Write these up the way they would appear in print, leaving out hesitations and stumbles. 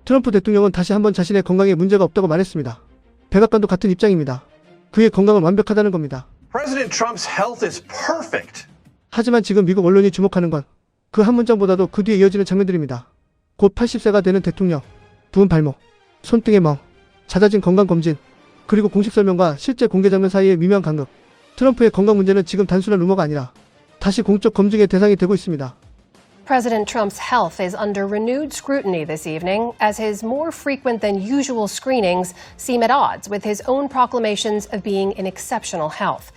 트럼프 대통령은 다시 한번 자신의 건강에 문제가 없다고 말했습니다. 백악관도 같은 입장입니다. 그의 건강은 완벽하다는 겁니다. President Trump's health is perfect. 하지만 지금 미국 언론이 주목하는 건 그 한 문장보다도 그 뒤에 이어지는 장면들입니다. 곧 80세가 되는 대통령, 부은 발목, 손등의 멍, 잦아진 건강검진, 그리고 공식 설명과 실제 공개 장면 사이의 미묘한 간극. 트럼프의 건강 문제는 지금 단순한 루머가 아니라 다시 공적 검증의 대상이 되고 있습니다. President Trump's health is under renewed scrutiny this evening as his more frequent than usual screenings seem at odds with his own proclamations of being in exceptional health.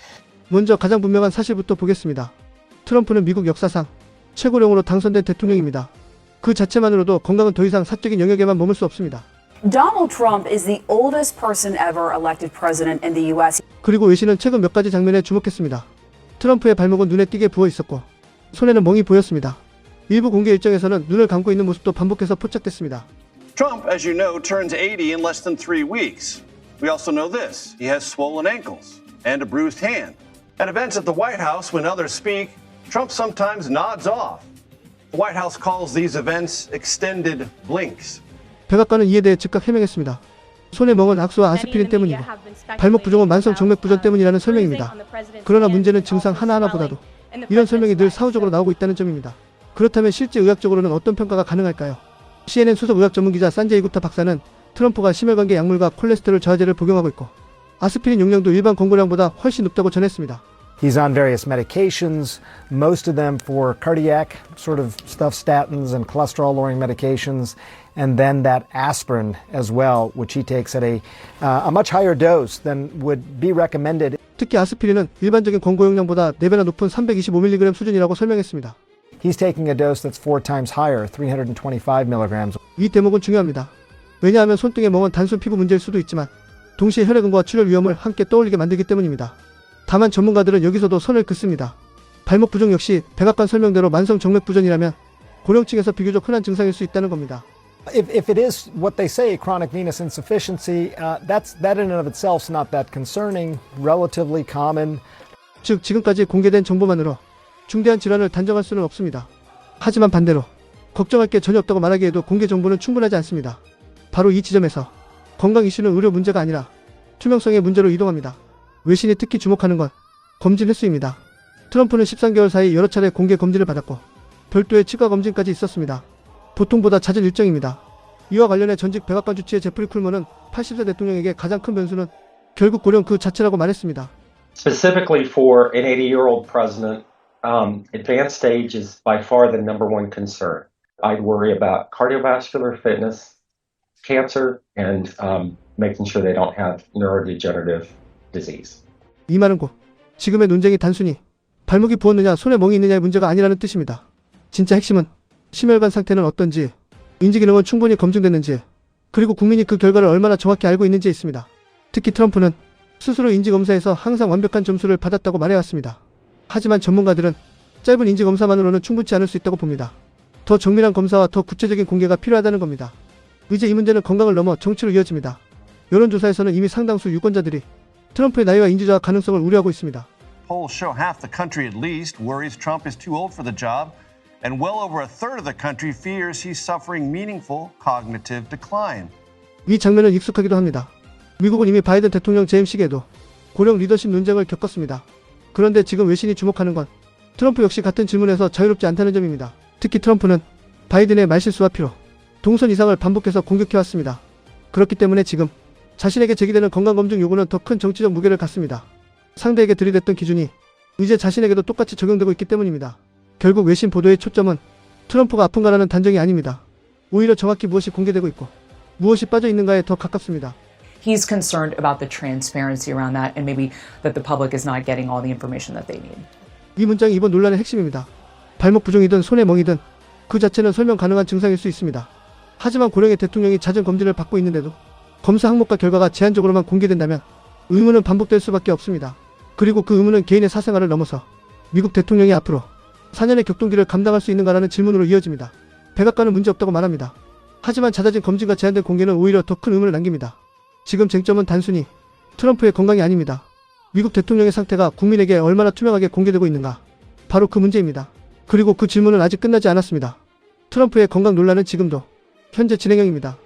먼저 가장 분명한 사실부터 보겠습니다. 트럼프는 미국 역사상 최고령으로 당선된 대통령입니다. 그 자체만으로도 건강은 더 이상 사적인 영역에만 머물 수 없습니다. Donald Trump is the oldest person ever elected president in the U.S. 그리고 외신은 최근 몇 가지 장면에 주목했습니다. 트럼프의 발목은 눈에 띄게 부어 있었고 손에는 멍이 보였습니다. 일부 공개 일정에서는 눈을 감고 있는 모습도 반복해서 포착됐습니다. Trump, as you know, turns 80 in less than 3 weeks. We also know this. He has swollen ankles and a bruised hand. At events at the White House, when others speak, Trump sometimes nods off. The White House calls these events extended blinks. 백악관은 이에 대해 즉각 해명했습니다. 손의 멍은 악수와 아스피린 때문이고 발목 부종은 만성 정맥 부전 때문이라는 설명입니다. 그러나 문제는 증상 하나하나보다도 이런 설명이 늘 사후적으로 나오고 있다는 점입니다. 그렇다면 실제 의학적으로는 어떤 평가가 가능할까요? CNN 수석 의학 전문기자 산제이 구타 박사는 트럼프가 심혈관계 약물과 콜레스테롤 저하제를 복용하고 있고 아스피린 용량도 일반 권고량보다 훨씬 높다고 전했습니다. He's on various medications, most of them for cardiac sort of stuff, statins and cholesterol-lowering medications, and then that aspirin as well, which he takes at a much higher dose than would be recommended. 특히 아스피린은 일반적인 권고 용량보다 4배나 높은 325mg 수준이라고 설명했습니다. He's taking a dose that's 4 times higher, 325 milligrams. 이 대목은 중요합니다. 왜냐하면 손등의 멍은 단순 피부 문제일 수도 있지만 동시에 혈액응과 출혈 위험을 함께 떠올리게 만들기 때문입니다. 다만 전문가들은 여기서도 선을 긋습니다. 발목 부종 역시 백악관 설명대로 만성 정맥 부전이라면 고령층에서 비교적 흔한 증상일 수 있다는 겁니다. If it is what they say, chronic venous insufficiency, that in and of itself is not that concerning, relatively common. 즉 지금까지 공개된 정보만으로 중대한 질환을 단정할 수는 없습니다. 하지만 반대로 걱정할 게 전혀 없다고 말하기에도 공개 정보는 충분하지 않습니다. 바로 이 지점에서 건강 이슈는 의료 문제가 아니라 투명성의 문제로 이동합니다. 외신이 특히 주목하는 건 검진 횟수입니다. 트럼프는 13개월 사이 여러 차례 공개 검진을 받았고 별도의 치과 검진까지 있었습니다. 보통보다 잦은 일정입니다. 이와 관련해 전직 백악관 주치의 제프리 쿨먼은 80세 대통령에게 가장 큰 변수는 결국 고령 그 자체라고 말했습니다. Specifically for an 80-year-old president, advanced stage is by far the number one concern. I'd worry about cardiovascular fitness, cancer, and making sure they don't have neurodegenerative disease. 이 말은 곧 지금의 논쟁이 단순히 발목이 부었느냐 손에 멍이 있느냐의 문제가 아니라는 뜻입니다. 진짜 핵심은 심혈관 상태는 어떤지, 인지기능은 충분히 검증됐는지, 그리고 국민이 그 결과를 얼마나 정확히 알고 있는지에 있습니다. 특히 트럼프는 스스로 인지검사에서 항상 완벽한 점수를 받았다고 말해왔습니다. 하지만 전문가들은 짧은 인지검사만으로는 충분치 않을 수 있다고 봅니다. 더 정밀한 검사와 더 구체적인 공개가 필요하다는 겁니다. 이제 이 문제는 건강을 넘어 정치로 이어집니다. 여론조사에서는 이미 상당수 유권자들이 트럼프의 나이와 인지저하 가능성을 우려하고 있습니다. Polls show half the country at least worries Trump is too old for the job, and well over a third of the country fears he's suffering meaningful cognitive decline. 이 장면은 익숙하기도 합니다. 미국은 이미 바이든 대통령 재임 시기에도 고령 리더십 논쟁을 겪었습니다. 그런데 지금 외신이 주목하는 건 트럼프 역시 같은 질문에서 자유롭지 않다는 점입니다. 특히 트럼프는 바이든의 말실수와 피로, 동선 이상을 반복해서 공격해왔습니다. 그렇기 때문에 지금 자신에게 제기되는 건강검증 요구는 더 큰 정치적 무게를 갖습니다. 상대에게 들이댔던 기준이 이제 자신에게도 똑같이 적용되고 있기 때문입니다. 결국 외신 보도의 초점은 트럼프가 아픈가라는 단정이 아닙니다. 오히려 정확히 무엇이 공개되고 있고 무엇이 빠져 있는가에 더 가깝습니다. He's concerned about the transparency around that and maybe that the public is not getting all the information that they need. 이 문장이 이번 논란의 핵심입니다. 발목 부종이든 손의 멍이든 그 자체는 설명 가능한 증상일 수 있습니다. 하지만 고령의 대통령이 잦은 검진을 받고 있는데도 검사 항목과 결과가 제한적으로만 공개된다면 의문은 반복될 수밖에 없습니다. 그리고 그 의문은 개인의 사생활을 넘어서 미국 대통령이 앞으로 4년의 격동기를 감당할 수 있는가라는 질문으로 이어집니다. 백악관은 문제없다고 말합니다. 하지만 잦아진 검진과 제한된 공개는 오히려 더 큰 의문을 남깁니다. 지금 쟁점은 단순히 트럼프의 건강이 아닙니다. 미국 대통령의 상태가 국민에게 얼마나 투명하게 공개되고 있는가. 바로 그 문제입니다. 그리고 그 질문은 아직 끝나지 않았습니다. 트럼프의 건강 논란은 지금도 현재 진행형입니다.